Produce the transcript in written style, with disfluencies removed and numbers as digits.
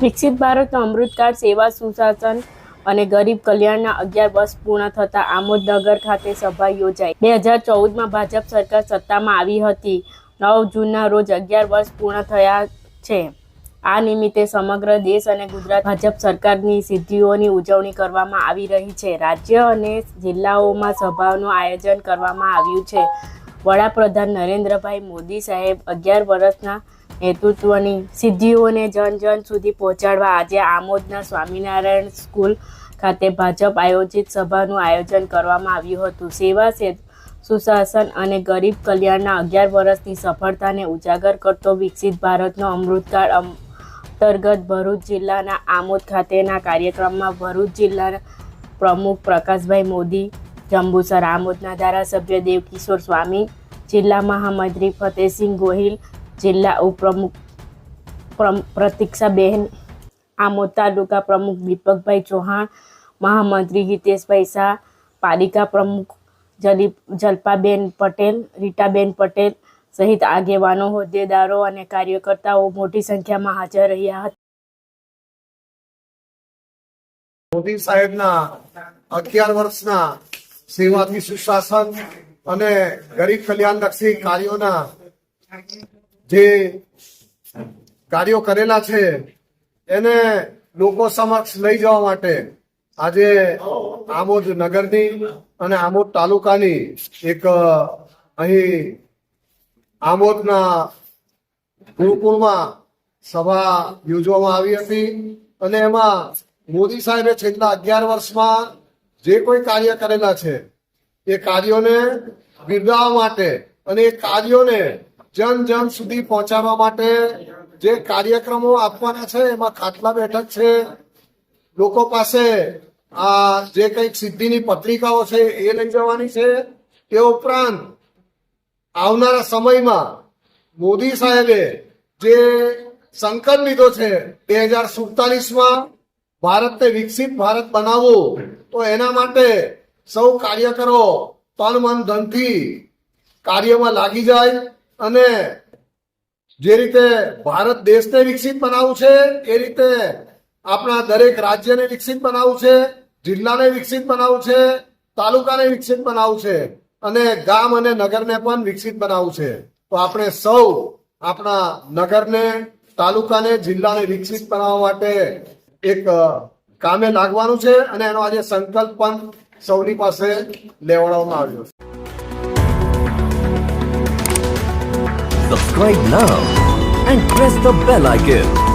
વિકસિત ભારતનો અમૃતકાળ સેવા સુશાસન અને ગરીબ કલ્યાણના 11 વર્ષ પૂર્ણ થતાં આમોદ નગર ખાતે સભા યોજાઈ। 2014માં ભાજપ સરકાર સત્તામાં આવી હતી। 9 જૂનના રોજ 11 વર્ષ પૂર્ણ થયા છે। આ નિમિત્તે સમગ્ર દેશ અને ગુજરાત ભાજપ સરકારની સિદ્ધિઓની ઉજવણી કરવામાં આવી રહી છે। રાજ્ય અને જિલ્લાઓમાં સભાઓનું આયોજન કરવામાં આવ્યું છે। વડાપ્રધાન નરેન્દ્રભાઈ મોદી સાહેબ 11 વર્ષના નેતૃત્વની સિદ્ધિઓને જન જન સુધી પહોંચાડવા આજે આમોદના સ્વામિનારાયણ સ્કૂલ ખાતે ભાજપ આયોજિત સભાનું આયોજન કરવામાં આવ્યું હતું। સેવા સુશાસન અને ગરીબ કલ્યાણના 11 વર્ષની સફળતાને ઉજાગર કરતો વિકસિત ભારતનો અમૃતકાળ અંતર્ગત ભરૂચ જિલ્લાના આમોદ ખાતેના કાર્યક્રમમાં ભરૂચ જિલ્લાના પ્રમુખ પ્રકાશભાઈ મોદી, જંબુસર આમોદના ધારાસભ્ય દેવકિશોર સ્વામી, જિલ્લા મહામંત્રી ફતેહસિંહ ગોહિલ, જિલ્લા ઉપપ્રમુખ પ્રતીક્ષાબેન, આમોદ તાલુકા પ્રમુખ દીપકભાઈ ચૌહાણ, મહામંત્રી હિતેશભાઈ શાહ, પાલિકા પ્રમુખ જલ્પાબેન પટેલ, રીટાબેન પટેલ સહિત આગેવાનો, હોદ્દેદારો અને કાર્યકર્તાઓ મોટી સંખ્યામાં હાજર રહ્યા હતા। મોદી સાહેબના 11 વર્ષના સેવાથી સુશાસન અને ગરીબ કલ્યાણલક્ષી કાર્યોના જે કાર્યો કરેલા છે એને લોકો સમક્ષ લઈ જવા માટે આજે આમોદ નગરની અને આમોદ તાલુકાની એક અહીં આમોદના ગુરુકુળમાં સભા યોજવામાં આવી હતી અને એમાં મોદી સાહેબે છેલ્લા 11 વર્ષમાં જે કોઈ કાર્ય કરેલા છે એ કાર્યોને બિરદાવવા માટે અને એ કાર્યોને જન જન સુધી પહોંચાડવા માટે જે કાર્યક્રમો આપવાના છે એમાં ખાટલા બેઠક છે, લોકો પાસે આ જે કંઈક સિદ્ધિની પત્રિકાઓ છે એ લઈ જવાની છે। તે ઉપરાંત આવનારા સમયમાં મોદી સાહેબે જે સંકલ્પ લીધો છે 2047માં ભારતને વિકસિત ભારત બનાવવું, તો એના માટે સૌ કાર્યકરો તન મન ધનથી કાર્યમાં લાગી જાય અને જે રીતે ભારત દેશને વિકસિત બનાવવું છે એ રીતે આપણા દરેક રાજ્યને વિકસિત બનાવવું છે, જિલ્લાને વિકસિત બનાવવું છે, તાલુકાને વિકસિત બનાવવું છે અને ગામ અને નગરને પણ વિકસિત બનાવવું છે। તો આપણે સૌ આપણા નગરને, તાલુકાને, જિલ્લાને વિકસિત બનાવવા માટે એક કામે લાગવાનું છે અને એનો આજે સંકલ્પ પણ સૌની પાસે લેવડાવવામાં આવ્યો છે। Subscribe now and press the bell icon.